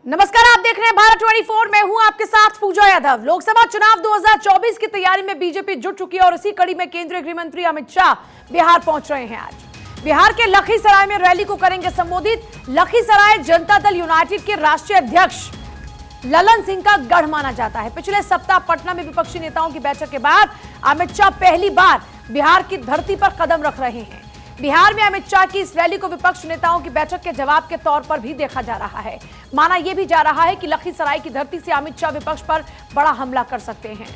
नमस्कार, आप देख रहे हैं भारत 24। मैं हूं आपके साथ पूजा यादव। लोकसभा चुनाव 2024 की तैयारी में बीजेपी जुट चुकी है और इसी कड़ी में केंद्रीय गृह मंत्री अमित शाह बिहार पहुंच रहे हैं। आज बिहार के लखीसराय में रैली को करेंगे संबोधित। लखीसराय जनता दल यूनाइटेड के राष्ट्रीय अध्यक्ष ललन सिंह का गढ़ माना जाता है। पिछले सप्ताह पटना में विपक्षी नेताओं की बैठक के बाद अमित शाह पहली बार बिहार की धरती पर कदम रख रहे हैं। बिहार में अमित शाह की इस रैली को विपक्ष नेताओं की बैठक के जवाब के तौर पर भी देखा जा रहा है। माना यह भी जा रहा है कि लखीसराय की धरती से अमित शाह विपक्ष पर बड़ा हमला कर सकते हैं।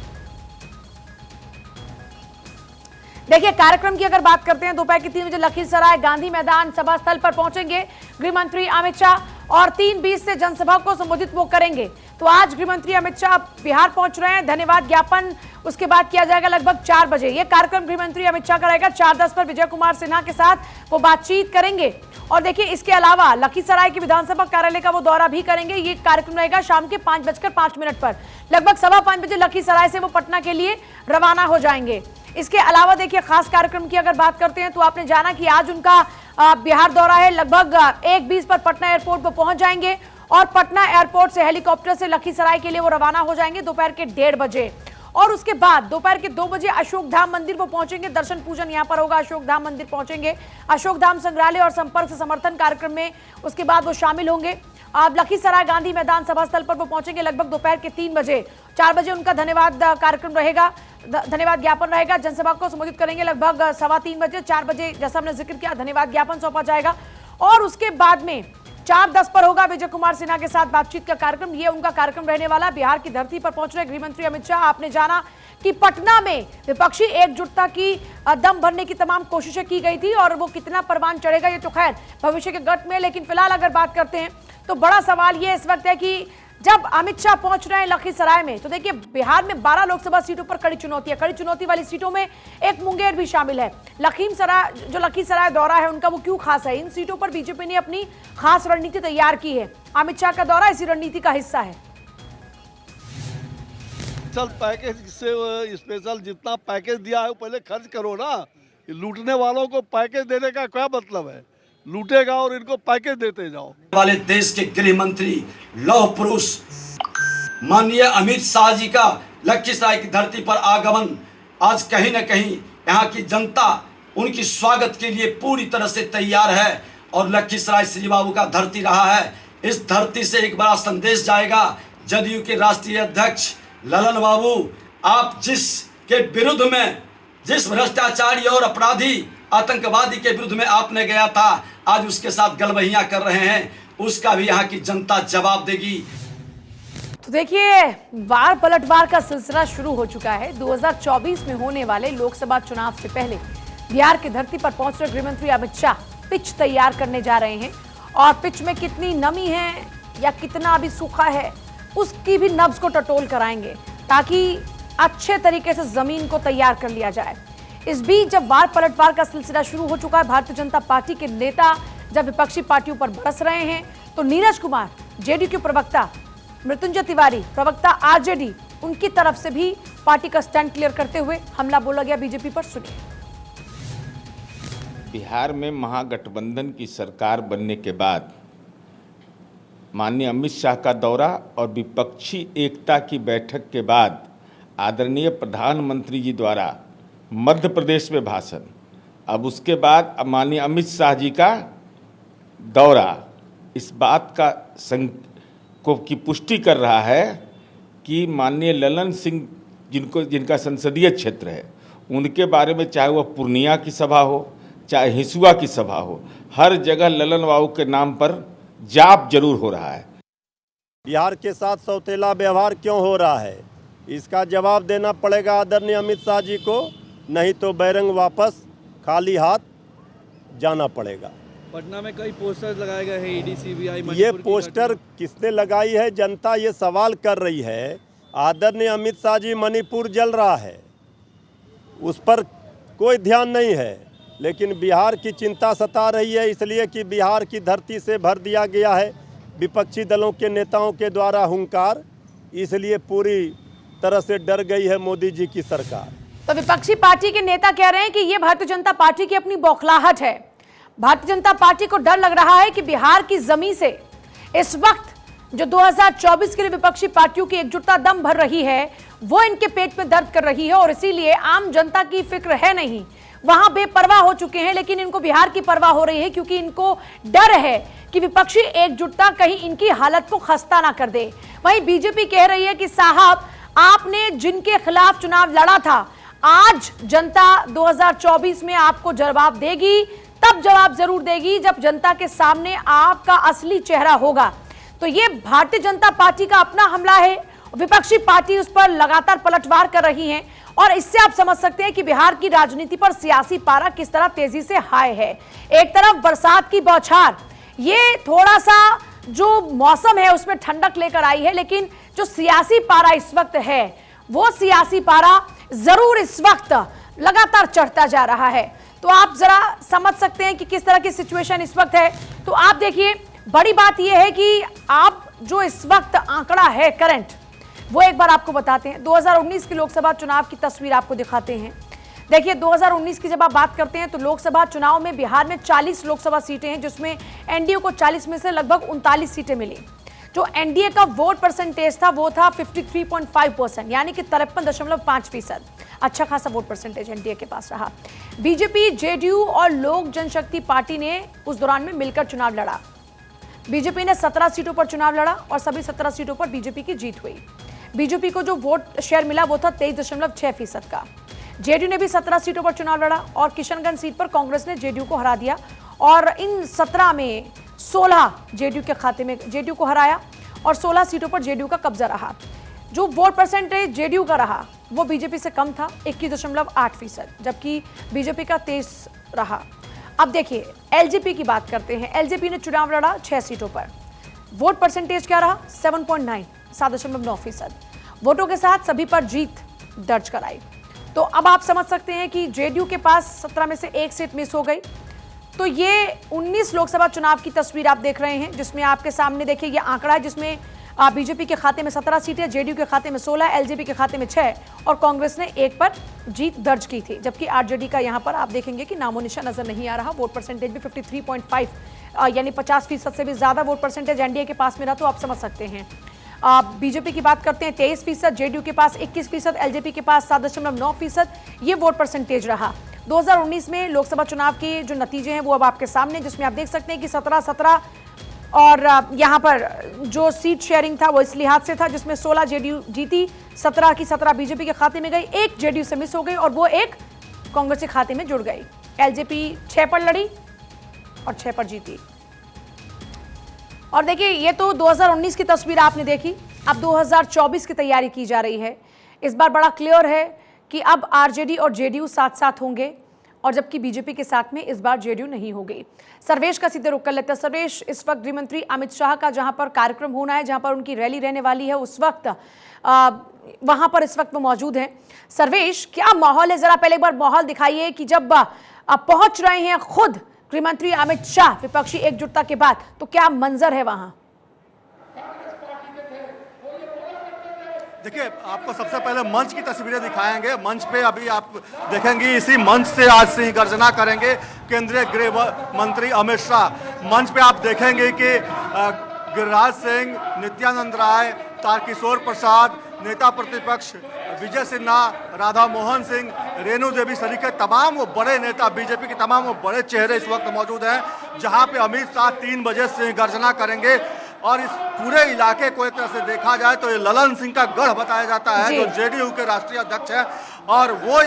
देखिए, कार्यक्रम की अगर बात करते हैं, दोपहर के 3 बजे लखीसराय गांधी मैदान सभा स्थल पर पहुंचेंगे गृह मंत्री अमित शाह और 3:20 से जनसभा को संबोधित वो करेंगे। तो आज गृह मंत्री अमित शाह बिहार पहुंच रहे हैं। धन्यवाद ज्ञापन उसके बाद किया जाएगा लगभग 4 बजे। यह कार्यक्रम गृह मंत्री अमित शाह का रहेगा। 4:10 पर विजय कुमार सिन्हा के साथ वो बातचीत करेंगे। और देखिए, इसके अलावा लखीसराय के विधानसभा कार्यालय का वो दौरा भी करेंगे। ये कार्यक्रम रहेगा शाम के 5:05 पर। लगभग 5:15 बजे लखीसराय से वो पटना के लिए रवाना हो जाएंगे। इसके अलावा देखिए, खास कार्यक्रम की अगर बात करते हैं तो आपने जाना कि आज उनका बिहार दौरा है। लगभग 1:20 पर पटना एयरपोर्ट पर पहुंच जाएंगे और पटना एयरपोर्ट से हेलीकॉप्टर से लखीसराय के लिए वो रवाना हो जाएंगे दोपहर के 1:30 बजे। और उसके बाद दोपहर के 2 बजे अशोक धाम मंदिर वो पहुंचेंगे। दर्शन पूजन यहां पर होगा। अशोक धाम मंदिर पहुंचेंगे। अशोक धाम संग्रहालय और संपर्क से समर्थन कार्यक्रम में उसके बाद वो शामिल होंगे। अब लखीसराय गांधी मैदान सभा स्थल पर वो पहुंचेंगे लगभग दोपहर के 3 बजे। 4 बजे उनका धन्यवाद कार्यक्रम रहेगा, धन्यवाद ज्ञापन रहेगा। जनसभा को संबोधित करेंगे लगभग 3:15 बजे। 4 बजे जैसा हमने जिक्र किया, धन्यवाद ज्ञापन सौंपा जाएगा। और उसके बाद में 4:10 पर होगा विजय कुमार सिन्हा के साथ बातचीत का कार्यक्रम। ये उनका कार्यक्रम रहने वाला। बिहार की धरती पर पहुंच रहे गृह मंत्री अमित शाह। आपने जाना कि पटना में विपक्षी एकजुटता की दम भरने की तमाम कोशिशें की गई थी और वो कितना परवान चढ़ेगा ये तो खैर भविष्य के गट में। लेकिन फिलहाल अगर बात करते हैं तो बड़ा सवाल ये इस वक्त है कि जब अमित शाह पहुंच रहे हैं लखीसराय में, तो देखिए, बिहार में 12 लोकसभा सीटों पर कड़ी चुनौती है। कड़ी चुनौती वाली सीटों में एक मुंगेर भी शामिल है। लखीसराय दौरा है उनका, वो क्यों खास है? इन सीटों पर बीजेपी ने अपनी खास रणनीति तैयार की है। अमित शाह का दौरा इसी रणनीति का हिस्सा है। पैकेज से स्पेशल जितना पैकेज दिया है वो पहले खर्च करो ना। लूटने वालों को पैकेज देने का क्या मतलब है? लूटेगा और इनको पैकेज देते जाओ। वाले देश के गृह मंत्री लौह पुरुष माननीय अमित शाह जी का लखीसराय की धरती पर आगमन आज कहीं न कहीं यहाँ की जनता उनकी स्वागत के लिए पूरी तरह से तैयार है। और लखीसराय श्री बाबू का धरती रहा है। इस धरती से एक बड़ा संदेश जाएगा। जदयू के राष्ट्रीय अध्यक्ष ललन बाबू, आप जिसके विरुद्ध में, जिस भ्रष्टाचारी और अपराधी आतंकवादी के विरुद्ध में आपने गया था, आज उसके साथ गलबहियां कर रहे हैं, उसका भी यहाँ की जनता जवाब देगी। तो देखिए, वार पलटवार का सिलसिला शुरू हो चुका है। 2024 में होने वाले लोकसभा चुनाव से पहले बिहार की धरती पर पहुंच रहे गृह मंत्री अमित शाह पिच तैयार करने जा रहे हैं। और पिच में कितनी नमी है या कितना अभी सूखा है, उसकी भी नब्ज को टटोल कराएंगे ताकि अच्छे तरीके से जमीन को तैयार कर लिया जाए। इस बीच जब वार पलटवार का सिलसिला शुरू हो चुका है, भारतीय जनता पार्टी के नेता जब विपक्षी पार्टियों पर बरस रहे हैं, तो नीरज कुमार, जेडीयू के प्रवक्ता मृत्युंजय तिवारी, प्रवक्ता आरजेडी, उनकी तरफ से भी पार्टी का स्टैंड क्लियर करते हुए हमला बोला गया बीजेपी पर। सुनिए। बिहार में महागठबंधन की सरकार बनने के बाद माननीय अमित शाह का दौरा और विपक्षी एकता की बैठक के बाद आदरणीय प्रधानमंत्री जी द्वारा मध्य प्रदेश में भाषण, अब उसके बाद माननीय अमित शाह जी का दौरा इस बात का की पुष्टि कर रहा है कि माननीय ललन सिंह जिनका संसदीय क्षेत्र है, उनके बारे में चाहे वह पूर्णिया की सभा हो चाहे हिसुआ की सभा हो, हर जगह ललन बाबू के नाम पर जाप जरूर हो रहा है। बिहार के साथ सौतेला व्यवहार क्यों हो रहा है, इसका जवाब देना पड़ेगा आदरणीय अमित शाह जी को, नहीं तो बैरंग वापस खाली हाथ जाना पड़ेगा। पटना में कई पोस्टर्स लगाए गए हैं, ईडी सीबीआई। ये पोस्टर किसने लगाई है? जनता ये सवाल कर रही है। आदरणीय अमित शाह जी, मणिपुर जल रहा है, उस पर कोई ध्यान नहीं है, लेकिन बिहार की चिंता सता रही है, इसलिए कि बिहार की धरती से भर दिया गया है विपक्षी दलों के नेताओं के द्वारा हुंकार, इसलिए पूरी तरह से डर गई है मोदी जी की सरकार। तो विपक्षी पार्टी के नेता कह रहे हैं कि यह भारतीय जनता पार्टी की अपनी बौखलाहट है। भारतीय जनता पार्टी को डर लग रहा है कि बिहार की जमीन से इस वक्त जो 2024 के लिए विपक्षी पार्टियों की एकजुटता दम भर रही है, वो इनके पेट में दर्द कर रही है और इसीलिए आम जनता की फिक्र है नहीं, वहां बेपरवाह हो चुके हैं। लेकिन इनको बिहार की परवाह हो रही है क्योंकि इनको डर है कि विपक्षी एकजुटता कहीं इनकी हालत को खस्ता ना कर दे। वहीं बीजेपी कह रही है कि साहब, आपने जिनके खिलाफ चुनाव लड़ा था, आज जनता 2024 में आपको जवाब देगी, तब जवाब जरूर देगी जब जनता के सामने आपका असली चेहरा होगा। तो ये भारतीय जनता पार्टी का अपना हमला है, विपक्षी पार्टी उस पर लगातार पलटवार कर रही है और इससे आप समझ सकते हैं कि बिहार की राजनीति पर सियासी पारा किस तरह तेजी से हाई है। एक तरफ बरसात की बौछार, ये थोड़ा सा जो मौसम है उसमें ठंडक लेकर आई है, लेकिन जो सियासी पारा इस वक्त है, वो सियासी पारा जरूर इस वक्त लगातार चढ़ता जा रहा है। तो आप जरा समझ सकते हैं कि किस तरह की सिचुएशन इस वक्त है। तो आप देखिए, बड़ी बात यह है कि आप जो इस वक्त आंकड़ा है करंट, वो एक बार आपको बताते हैं। 2019 के लोकसभा चुनाव की तस्वीर आपको दिखाते हैं। देखिए, 2019 की जब आप बात करते हैं तो लोकसभा चुनाव में बिहार में 40 लोकसभा सीटें हैं, जिसमें एनडीए को 40 में से लगभग 39 सीटें मिली। जो एनडीए का वोट परसेंटेज था वो था 53.5%, यानी कि 53.5%। अच्छा खासा वोट परसेंटेज एनडीए के पास रहा। बीजेपी, जेडीयू और लोक जनशक्ति पार्टी ने उस दौरान में मिलकर चुनाव लड़ा। बीजेपी ने 17 सीटों पर चुनाव लड़ा और सभी 17 सीटों पर बीजेपी की जीत हुई। बीजेपी को जो वोट शेयर मिला वो था 23.6% का। जेडीयू ने भी 17 सीटों पर चुनाव लड़ा और किशनगंज सीट पर कांग्रेस ने जेडीयू को हरा दिया और इन 17 में 16 जेडीयू के खाते में जेडीयू को हराया और 16 सीटों पर जेडीयू का कब्जा रहा। जो वोट परसेंटेज जेडीयू का रहा वो बीजेपी से कम था, 21.8%, जबकि बीजेपी का 23 रहा। अब देखिए, एलजेपी की बात करते हैं। एलजेपी ने चुनाव लड़ा 6 सीटों पर। वोट परसेंटेज क्या रहा? 7.9%। वोटों के साथ सभी पर जीत दर्ज कराई। तो अब आप समझ सकते हैं कि जेडीयू के पास 17 में से 1 सीट मिस हो गई। तो ये 19 लोकसभा चुनाव की तस्वीर आप देख रहे हैं, जिसमें आपके सामने देखिए ये आंकड़ा है, जिसमें बीजेपी के खाते में 17 सीटें, जेडीयू के खाते में 16, एलजेपी के खाते में 6 और कांग्रेस ने 1 पर जीत दर्ज की थी। जबकि आरजेडी का यहाँ पर आप देखेंगे कि नामो निशान नजर नहीं आ रहा। वोट परसेंटेज भी 53.5 यानी 50% से भी ज्यादा वोट परसेंटेज एनडीए के पास में रहा। तो आप समझ सकते हैं। बीजेपी की बात करते हैं 23%, जेडीयू के पास 21%, एलजेपी के पास 7.9%। ये वोट परसेंटेज रहा। 2019 में लोकसभा चुनाव के जो नतीजे हैं वो अब आपके सामने, जिसमें आप देख सकते हैं कि 17 और यहाँ पर जो सीट शेयरिंग था वो इस लिहाज से था, जिसमें 16 जेडीयू जीती, 17 की 17 बीजेपी के खाते में गई, 1 जेडीयू से मिस हो गई और वो 1 कांग्रेस के खाते में जुड़ गई। एलजेपी 6 पर लड़ी और 6 पर जीती। और देखिए, ये तो 2019 की तस्वीर आपने देखी। अब 2024 की तैयारी की जा रही है। इस बार बड़ा क्लियर है कि अब आरजेडी और जेडीयू साथ साथ होंगे, और जबकि बीजेपी के साथ में इस बार जेडीयू नहीं होगी। सर्वेश का सीधे रुख कर लेते हैं। सर्वेश, इस वक्त गृह मंत्री अमित शाह का जहां पर कार्यक्रम होना है, जहां पर उनकी रैली रहने वाली है, उस वक्त वहां पर इस वक्त वो मौजूद हैं। सर्वेश, क्या माहौल है? जरा पहले एक बार माहौल दिखाइए कि जब पहुंच रहे हैं खुद गृह मंत्री अमित शाह विपक्षी एकजुटता के बाद, तो क्या मंजर है वहां? देखिए, आपको सबसे पहले मंच की तस्वीरें दिखाएंगे। मंच पे अभी आप देखेंगे, इसी मंच से आज सिंह गर्जना करेंगे केंद्रीय गृह मंत्री अमित शाह। मंच पे आप देखेंगे कि गिरिराज सिंह, नित्यानंद राय, तारकिशोर प्रसाद, नेता प्रतिपक्ष विजय सिन्हा, राधा मोहन सिंह, रेणु देवी सरीखे, तमाम वो बड़े नेता, बीजेपी के तमाम वो बड़े चेहरे इस वक्त मौजूद हैं, जहां पे अमित शाह 3 बजे सिंह गर्जना करेंगे। और इस पूरे इलाके को एक तरह से देखा जाए तो ये ललन सिंह का गढ़ बताया जाता है, जो जेडीयू के राष्ट्रीय अध्यक्ष हैं और वो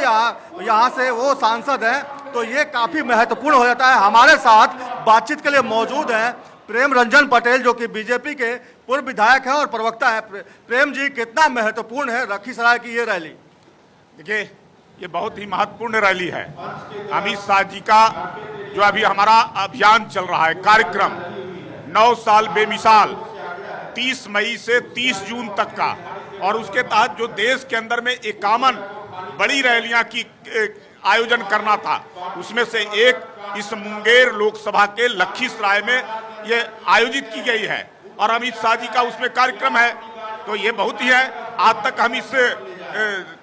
यहाँ से वो सांसद हैं। तो ये काफी महत्वपूर्ण हो जाता है। हमारे साथ बातचीत के लिए मौजूद हैं प्रेम रंजन पटेल, जो कि बीजेपी के पूर्व विधायक हैं और प्रवक्ता है। प्रेम जी, कितना महत्वपूर्ण है लखीसराय की ये रैली? देखिए, ये बहुत ही महत्वपूर्ण रैली है। अमित शाह जी का जो अभी हमारा अभियान चल रहा है, कार्यक्रम 9 साल बेमिसाल, 30 मई से 30 जून तक का, और उसके तहत जो देश के अंदर में 51 बड़ी रैलियां की आयोजन करना था, उसमें से एक इस मुंगेर लोकसभा के लखीसराय में ये आयोजित की गई है और अमित शाह जी का उसमें कार्यक्रम है। तो ये बहुत ही है। आज तक हम इस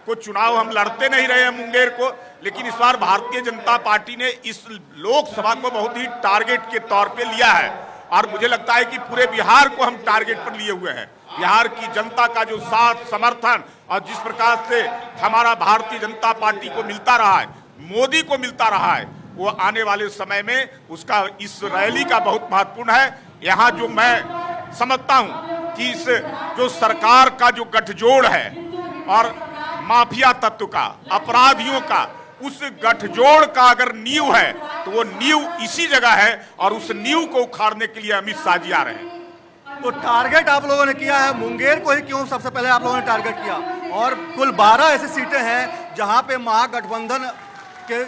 को चुनाव हम लड़ते नहीं रहे हैं मुंगेर को, लेकिन इस बार भारतीय जनता पार्टी ने इस लोकसभा को बहुत ही टारगेट के तौर पे लिया है और मुझे लगता है कि पूरे बिहार को हम टारगेट पर लिए हुए हैं। बिहार की जनता का जो साथ, समर्थन और जिस प्रकार से हमारा भारतीय जनता पार्टी को मिलता रहा है, मोदी को मिलता रहा है, वो आने वाले समय में उसका इस रैली का बहुत महत्वपूर्ण है। यहाँ जो मैं समझता हूँ कि इस जो सरकार का जो गठजोड़ है और माफिया तत्व का, अपराधियों का, उस गठजोड़ का अगर नींव है तो वो नींव इसी जगह है और उस नींव को उखाड़ने के लिए अमित शाह जी आ रहे हैं। तो टारगेट आप लोगों ने किया है मुंगेर को ही क्यों सबसे पहले आप लोगों ने टारगेट किया? और कुल 12 ऐसी सीटें हैं जहां पे महागठबंधन के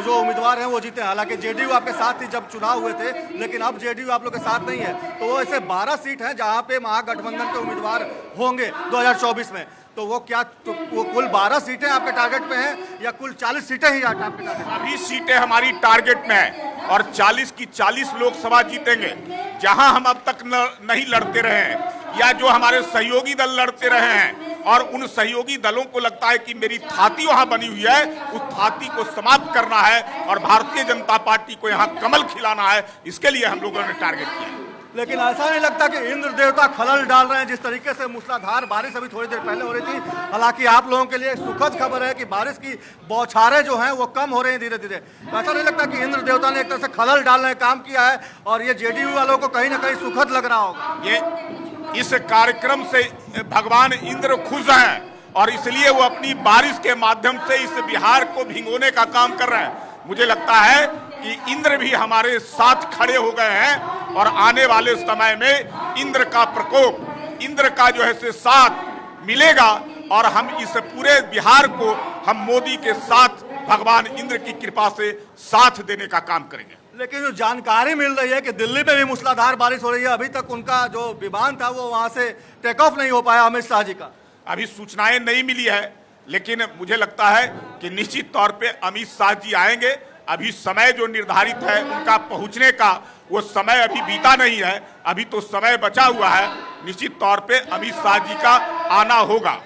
जो उम्मीदवार हैं वो जीते हैं। हालांकि जेडीयू आपके साथ थी जब चुनाव हुए थे, लेकिन अब जेडीयू आप लोग के साथ नहीं है। तो वो ऐसे 12 सीट हैं जहां पे महागठबंधन के उम्मीदवार होंगे 2024 में। तो वो क्या वो कुल 12 सीटें आपके टारगेट पे हैं या कुल 40 सीटें ही आपके टारगेट में? सभी सीटें हमारी टारगेट में है और 40 की 40 लोकसभा जीतेंगे। जहां हम अब तक नहीं लड़ते रहे हैं या जो हमारे सहयोगी दल लड़ते रहे हैं और उन सहयोगी दलों को लगता है कि मेरी थाती वहां बनी हुई है, उस थाती को समाप्त करना है और भारतीय जनता पार्टी को यहां कमल खिलाना है। इसके लिए हम लोगों ने टारगेट किया। लेकिन ऐसा नहीं लगता कि इंद्र देवता खलल डाल रहे हैं? जिस तरीके से मूसलाधार बारिश अभी थोड़ी देर पहले हो रही थी, हालांकि आप लोगों के लिए सुखद खबर है कि बारिश की बौछारें जो हैं वो कम हो रही हैं धीरे धीरे। तो ऐसा नहीं लगता कि इंद्र देवता ने एक तरह से खलल डालने का काम किया है और ये जेडीयू वालों को कहीं ना कहीं सुखद लग रहा होगा? ये इस कार्यक्रम से भगवान इंद्र खुश हैं और इसलिए वो अपनी बारिश के माध्यम से इस बिहार को भिगोने का काम कर रहे हैं। मुझे लगता है कि इंद्र भी हमारे साथ खड़े हो गए हैं और आने वाले समय में इंद्र का प्रकोप, इंद्र का जो है से साथ मिलेगा और हम इस पूरे बिहार को हम मोदी के साथ भगवान इंद्र की कृपा से साथ देने का काम करेंगे। लेकिन जो जानकारी मिल रही है कि दिल्ली में भी मूसलाधार बारिश हो रही है, अभी तक उनका जो विमान था वो वहां से टेक ऑफ नहीं हो पाया अमित शाह जी का। अभी सूचनाएं नहीं मिली है, लेकिन मुझे लगता है कि निश्चित तौर पे अमित शाह जी आएंगे। अभी समय जो निर्धारित है उनका पहुंचने का, वो समय अभी बीता नहीं है, अभी तो समय बचा हुआ है। निश्चित तौर पे अमित शाह जी का आना होगा।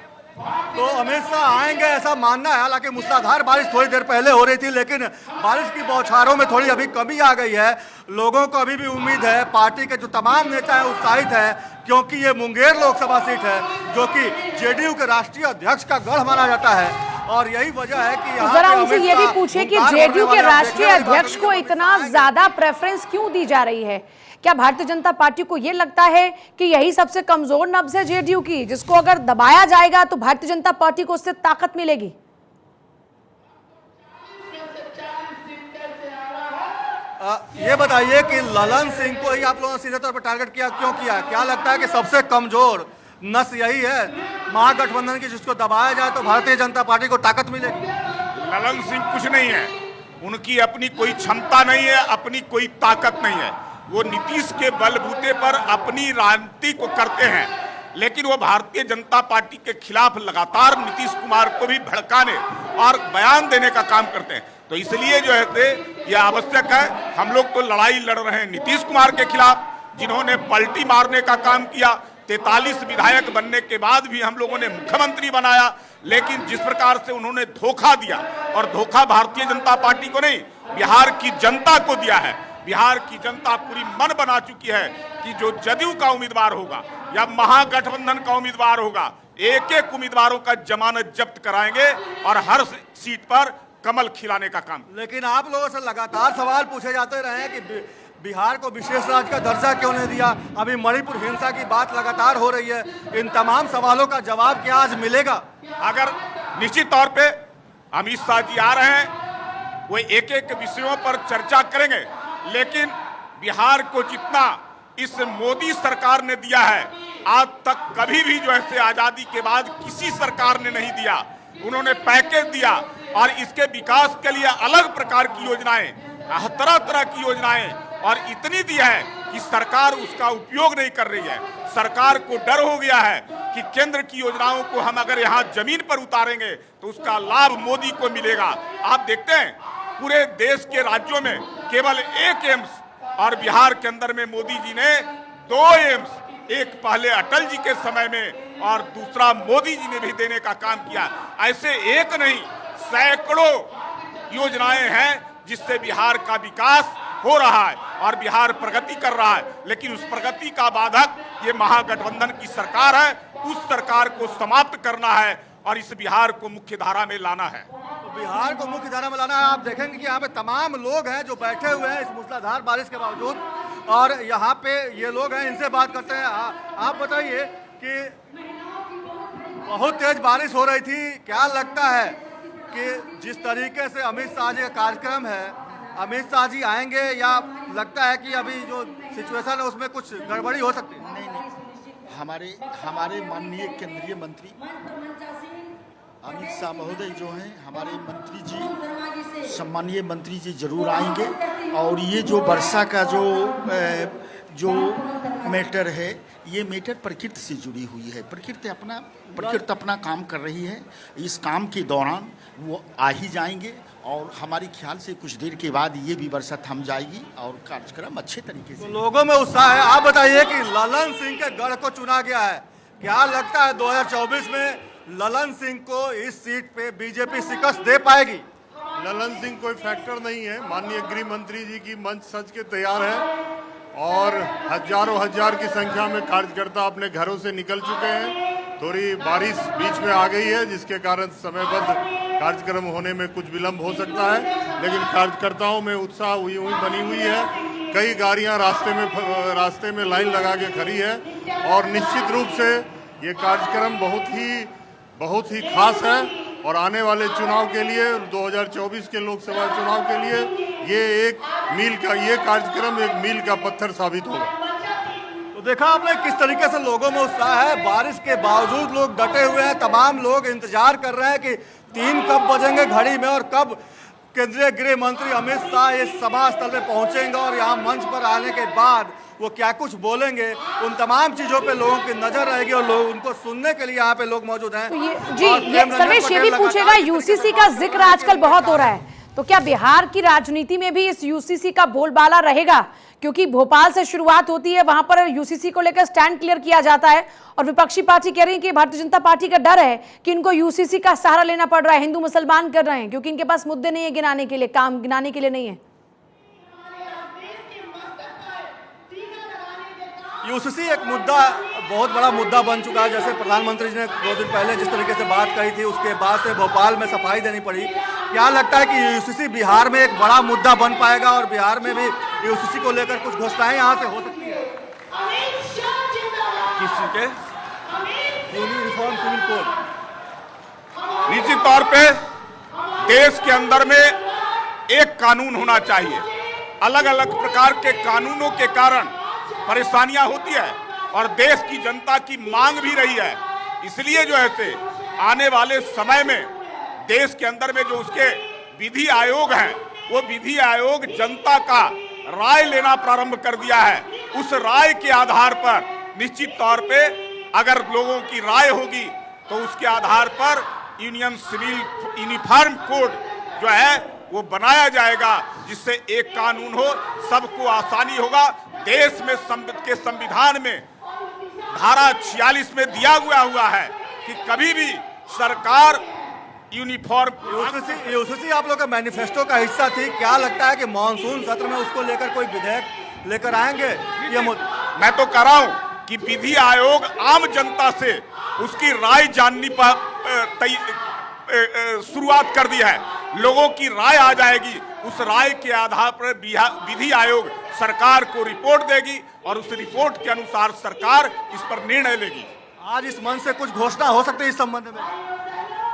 तो अमित शाह आएंगे ऐसा मानना है। हालांकि मूसलाधार बारिश थोड़ी देर पहले हो रही थी, लेकिन बारिश की बौछारों में थोड़ी अभी कमी आ गई है। लोगों को अभी भी उम्मीद है, पार्टी के जो तमाम नेता हैं उत्साहित है, क्योंकि ये मुंगेर लोकसभा सीट है जो कि जेडीयू के राष्ट्रीय अध्यक्ष का गढ़ माना जाता है। और यही वजह है कि जरा उनसे ये भी पूछे कि जेडीयू के राष्ट्रीय अध्यक्ष को इतना ज्यादा प्रेफरेंस क्यों दी जा रही है? क्या भारतीय जनता पार्टी को यह लगता है कि यही सबसे कमजोर नब्ज है जेडीयू की, जिसको अगर दबाया जाएगा तो भारतीय जनता पार्टी को उससे ताकत मिलेगी? ये बताइए कि ललन सिंह को ही आप लोगों ने सीधे तौर पर टारगेट किया, क्यों किया? क्या लगता है कि सबसे कमजोर नस यही है महागठबंधन की, जिसको दबाया जाए तो भारतीय जनता पार्टी को ताकत मिलेगी? ललन सिंह कुछ नहीं है, उनकी अपनी कोई क्षमता नहीं है, अपनी कोई ताकत नहीं है। वो नीतीश के बलबूते पर अपनी राजनीति को करते हैं, लेकिन वो भारतीय जनता पार्टी के खिलाफ लगातार नीतीश कुमार को भी भड़काने और बयान देने का काम करते हैं। तो इसलिए जो है ये आवश्यक है, हम लोग तो लड़ाई लड़ रहे हैं नीतीश कुमार के खिलाफ, जिन्होंने पलटी मारने का काम किया। 43 विधायक बनने के बाद भी हम लोगों ने मुख्यमंत्री बनाया, लेकिन जिस प्रकार से उन्होंने धोखा दिया, और धोखा भारतीय जनता पार्टी को नहीं, बिहार की जनता को दिया है। बिहार की जनता पूरी मन बना चुकी है कि जो जदयू का उम्मीदवार होगा या महागठबंधन का उम्मीदवार होगा, एक एक उम्मीदवारों का जमानत जब्त कराएंगे और हर सीट पर कमल खिलाने का काम। लेकिन आप लोगों से लगातार सवाल पूछे जाते रहे हैं कि बिहार को विशेष राज्य का दर्जा क्यों नहीं दिया, अभी मणिपुर हिंसा की बात लगातार हो रही है। इन तमाम सवालों का जवाब क्या आज मिलेगा? अगर निश्चित तौर पे अमित शाह जी आ रहे हैं, वो एक एक विषयों पर चर्चा करेंगे, लेकिन बिहार को जितना इस मोदी सरकार ने दिया है, आज तक कभी भी जो है आजादी के बाद किसी सरकार ने नहीं दिया। उन्होंने पैकेज दिया और इसके विकास के लिए अलग प्रकार की योजनाएं, तरह तरह की योजनाएं, और इतनी दी है कि सरकार उसका उपयोग नहीं कर रही है। सरकार को डर हो गया है कि केंद्र की योजनाओं को हम अगर यहाँ जमीन पर उतारेंगे तो उसका लाभ मोदी को मिलेगा। आप देखते हैं पूरे देश के राज्यों में केवल एक एम्स, और बिहार के अंदर में मोदी जी ने 2 एम्स, एक पहले अटल जी के समय में और दूसरा मोदी जी ने भी देने का काम किया। ऐसे एक नहीं, सैकड़ों योजनाएं हैं जिससे बिहार का विकास हो रहा है और बिहार प्रगति कर रहा है, लेकिन उस प्रगति का बाधक ये महागठबंधन की सरकार है। उस सरकार को समाप्त करना है और इस बिहार को मुख्य धारा में लाना है। तो बिहार को मुख्य धारा में लाना है। आप देखेंगे कि यहाँ पे तमाम लोग हैं जो बैठे हुए हैं इस मूसलाधार बारिश के बावजूद, और यहाँ पे ये लोग हैं, इनसे बात करते हैं। आप बताइए कि बहुत तेज बारिश हो रही थी, क्या लगता है कि जिस तरीके से अमित शाह जी का कार्यक्रम है, अमित शाह जी आएंगे या लगता है कि अभी जो सिचुएशन है उसमें कुछ गड़बड़ी हो सकती है? नहीं, हमारे माननीय केंद्रीय मंत्री अमित शाह महोदय जो हैं, हमारे मंत्री जी, सम्मानीय मंत्री जी जरूर आएंगे। और ये जो वर्षा का जो मैटर है, ये मैटर प्रकृति से जुड़ी हुई है। प्रकृति अपना काम कर रही है। इस काम के दौरान वो आ ही जाएंगे और हमारे ख्याल से कुछ देर के बाद ये भी वर्षा थम जाएगी और कार्यक्रम अच्छे तरीके से। तो लोगों में उत्साह है। आप बताइए कि ललन सिंह के गढ़ को चुना गया है, क्या लगता है 2024 में ललन सिंह को इस सीट पे बीजेपी शिकस्त दे पाएगी? ललन सिंह कोई फैक्टर नहीं है। माननीय गृह मंत्री जी की मंच सज के तैयार है और हजारों हजार की संख्या में कार्यकर्ता अपने घरों से निकल चुके हैं। थोड़ी बारिश बीच में आ गई है जिसके कारण समयबद्ध कार्यक्रम होने में कुछ विलंब हो सकता है, लेकिन कार्यकर्ताओं में उत्साह बनी हुई है। कई गाड़ियां रास्ते में लाइन लगा के खड़ी है और निश्चित रूप से ये कार्यक्रम बहुत ही खास है और आने वाले चुनाव के लिए, 2024 के लोकसभा चुनाव के लिए ये कार्यक्रम एक मील का पत्थर साबित होगा। तो देखा आपने किस तरीके से लोगों में उत्साह है। बारिश के बावजूद लोग डटे हुए हैं। तमाम लोग इंतजार कर रहे हैं कि 3 कब बजेंगे घड़ी में और कब केंद्रीय गृह मंत्री अमित शाह इस सभा स्थल में पहुंचेंगे और यहाँ मंच पर आने के बाद वो क्या कुछ बोलेंगे। उन तमाम चीजों पे लोगों की नजर रहेगी और लोग उनको सुनने के लिए यहाँ पे लोग मौजूद हैं। तो ये सर्वेश ये भी पूछेगा, यूसीसी का जिक्र आजकल बहुत हो रहा है, तो क्या बिहार की राजनीति में भी इस यूसीसी का बोलबाला रहेगा? क्योंकि भोपाल से शुरुआत होती है, वहां पर यूसीसी को लेकर स्टैंड क्लियर किया जाता है और विपक्षी पार्टी कह रही है कि भारतीय जनता पार्टी का डर है कि इनको यूसीसी का सहारा लेना पड़ रहा है, हिंदू मुसलमान कर रहे हैं, क्योंकि इनके पास मुद्दे नहीं है गिनाने के लिए, काम गिनाने के लिए नहीं है। यूसीसी एक मुद्दा, बहुत बड़ा मुद्दा बन चुका है। जैसे प्रधानमंत्री जी ने 2 दिन पहले जिस तरीके से बात कही थी, उसके बाद से भोपाल में सफाई देनी पड़ी। क्या लगता है कि यूसीसी बिहार में एक बड़ा मुद्दा बन पाएगा और बिहार में भी यूसीसी को लेकर कुछ घोषणाएं यहाँ से हो सकती है? किस चीज के? Uniform civil code. निश्चित तौर पे देश के अंदर में एक कानून होना चाहिए। अलग अलग प्रकार के कानूनों के कारण परेशानियां होती है और देश की जनता की मांग भी रही है। इसलिए जो है आने वाले समय में देश के अंदर में जो उसके विधि आयोग हैं, वो विधि आयोग जनता का राय लेना प्रारंभ कर दिया है। उस राय के आधार पर निश्चित तौर पे अगर लोगों की राय होगी तो उसके आधार पर यूनियन सिविल यूनिफॉर्म कोड जो है वो बनाया जाएगा, जिससे एक कानून हो, सबको आसानी होगा। देश में के संविधान में धारा 46 में दिया हुआ है कि कभी भी सरकार यूनिफॉर्म। यूसीसी आप लोग का मैनिफेस्टो का हिस्सा थी। क्या लगता है कि मानसून सत्र में उसको लेकर कोई विधेयक लेकर आएंगे? मैं तो कह रहा हूं कि विधि आयोग आम जनता से उसकी राय जानने पर शुरुआत कर दी है। लोगों की राय आ जाएगी, उस राय के आधार पर विधि आयोग सरकार को रिपोर्ट देगी और उस रिपोर्ट के अनुसार सरकार इस पर निर्णय लेगी। आज इस मंच से कुछ घोषणा हो सकती है इस संबंध में?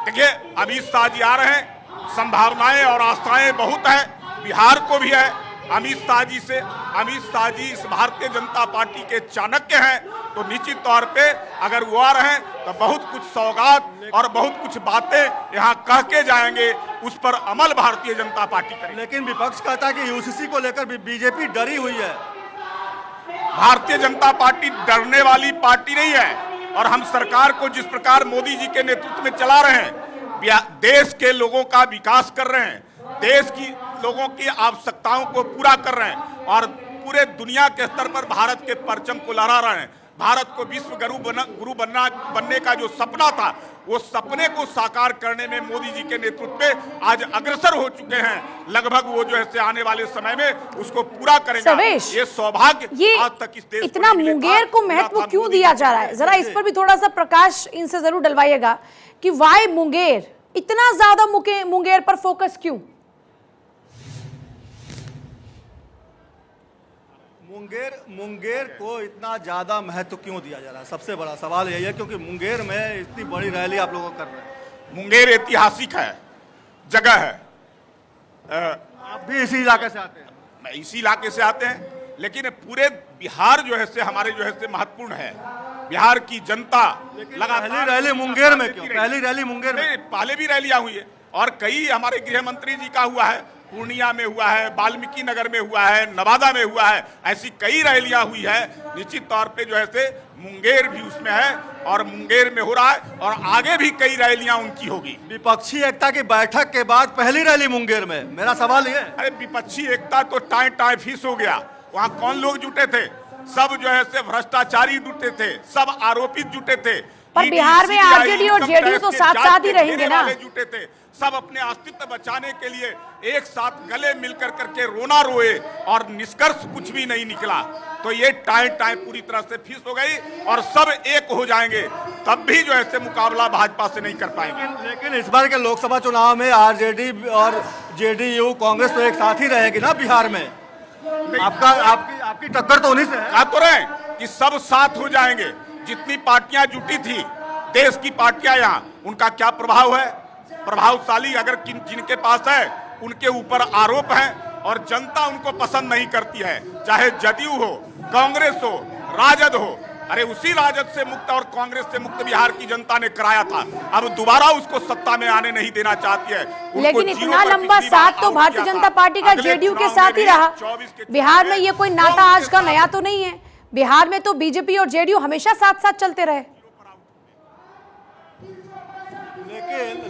देखिए, अमित शाह जी आ रहे हैं, संभावनाएं और आशाएं बहुत है, बिहार को भी है। अमित शाह जी इस भारतीय जनता पार्टी के चाणक्य हैं, तो निश्चित तौर पे अगर वो आ रहे हैं तो बहुत कुछ सौगात और बहुत कुछ बातें यहाँ कह के जाएंगे, उस पर अमल भारतीय जनता पार्टी करेगी। लेकिन विपक्ष कहता है कि यूसीसी को लेकर बीजेपी डरी हुई है। भारतीय जनता पार्टी डरने वाली पार्टी नहीं है और हम सरकार को जिस प्रकार मोदी जी के नेतृत्व में चला रहे हैं, देश के लोगों का विकास कर रहे हैं, देश की लोगों की आवश्यकताओं को पूरा कर रहे हैं और पूरे दुनिया के स्तर पर भारत के परचम को लहरा रहे हैं। भारत को विश्व गुरु बनने का जो सपना था, वो सपने को साकार करने में मोदी जी के नेतृत्व में आज अग्रसर हो चुके हैं। लगभग वो जो है आने वाले समय में उसको पूरा करेगा। ये सौभाग्य ये आज तक इस देश इतना मुंगेर को महत्व क्यों दिया जा रहा है, जरा इस पर भी थोड़ा सा प्रकाश इनसे जरूर डलवाइएगा कि वाई मुंगेर, इतना ज्यादा मुंगेर पर फोकस क्यों? मुंगेर को इतना ज्यादा महत्व क्यों दिया जा रहा है, सबसे बड़ा सवाल यही है, क्योंकि मुंगेर में इतनी बड़ी रैली आप लोगों कर रहे हैं। मुंगेर ऐतिहासिक है, जगह है। आप भी इसी इलाके से आते हैं? मैं इसी इलाके से आते हैं, लेकिन पूरे बिहार जो है से हमारे जो है से महत्वपूर्ण है। बिहार की जनता लगातार पहली रैली मुंगेर में क्यों? पहली रैली मुंगेर में? पहले भी रैलियां हुई है और कई हमारे गृह मंत्री जी का हुआ है, पूर्णिया में हुआ है, वाल्मीकि नगर में हुआ है, नवादा में हुआ है, ऐसी कई रैलियां हुई है। निश्चित तौर पे जो है से मुंगेर भी उसमें है और मुंगेर में हो रहा है और आगे भी कई रैलियां उनकी होगी। विपक्षी एकता की बैठक के बाद पहली रैली मुंगेर में, मेरा सवाल ये है। अरे विपक्षी एकता तो टाई टाई फीस हो गया। वहां कौन लोग जुटे थे? सब जो है से भ्रष्टाचारी जुटे थे, सब आरोपित जुटे थे। पर बिहार में आरजेडी और जेडीयू तो साथ साथ ही रहेंगे ना। जुटे थे, सब अपने अस्तित्व बचाने के लिए एक साथ गले मिलकर करके रोना रोए और निष्कर्ष कुछ भी नहीं निकला। तो ये टाई पूरी तरह से फीस हो गई और सब एक हो जाएंगे, तब भी जो है मुकाबला भाजपा से नहीं कर पाएंगे। लेकिन इस बार के लोकसभा चुनाव में आरजेडी और जेडीयू कांग्रेस तो एक साथ ही रहेगी ना बिहार में। आपकी टक्कर तो उन्हीं से है। कहा तो रहे कि सब साथ हो जाएंगे। जितनी पार्टियां जुटी थी, देश की पार्टियां यहाँ, उनका क्या प्रभाव है? प्रभावशाली अगर जिनके पास है उनके ऊपर आरोप है और जनता उनको पसंद नहीं करती है, चाहे जदयू हो, कांग्रेस हो, राजद हो। अरे उसी राजद से मुक्त और कांग्रेस से मुक्त बिहार की जनता ने कराया था, अब दोबारा उसको सत्ता में आने नहीं देना चाहती है। लेकिन इतना लंबा साथ तो भारतीय जनता पार्टी का जेडीयू के साथ ही रहा। बिहार में ये कोई नाता आज का नया तो नहीं है। बिहार में तो बीजेपी और जेडीयू हमेशा साथ साथ चलते रहे।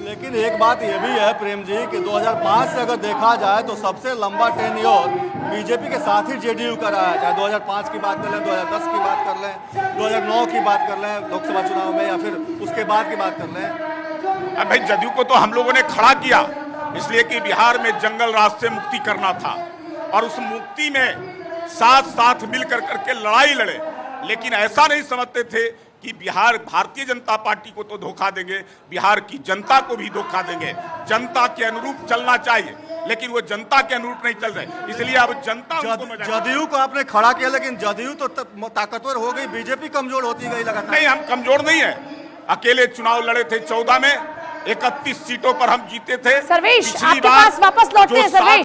लेकिन एक बात ये भी है प्रेम जी कि 2005 से अगर देखा जाए तो सबसे लंबा टेन्योर बीजेपी के साथ ही जेडीयू का रहा है। चाहे 2005 की बात कर लें, 2010 की बात कर लें, 2009 की बात कर लें लोकसभा चुनाव में, या फिर उसके बाद की बात कर लें। अब भाई जदयू को तो हम लोगों ने खड़ा किया इसलिए कि बिहार में जंगल राज से मुक्ति करना था और उस मुक्ति में साथ साथ मिलकर करके लड़ाई लड़े। लेकिन ऐसा नहीं समझते थे कि बिहार भारतीय जनता पार्टी को तो धोखा देंगे, बिहार की जनता को भी धोखा देंगे। जनता के अनुरूप चलना चाहिए, लेकिन वो जनता के अनुरूप नहीं चल रहे, इसलिए अब जनता जदयू को आपने खड़ा किया, लेकिन जदयू तो ताकतवर हो गई, बीजेपी कमजोर होती गई लगातार। नहीं, हम कमजोर नहीं है। अकेले चुनाव लड़े थे 14 में, 31 सीटों पर हम जीते थे। सर्वेश आपके पास वापस लौटते हैं। सर्वेश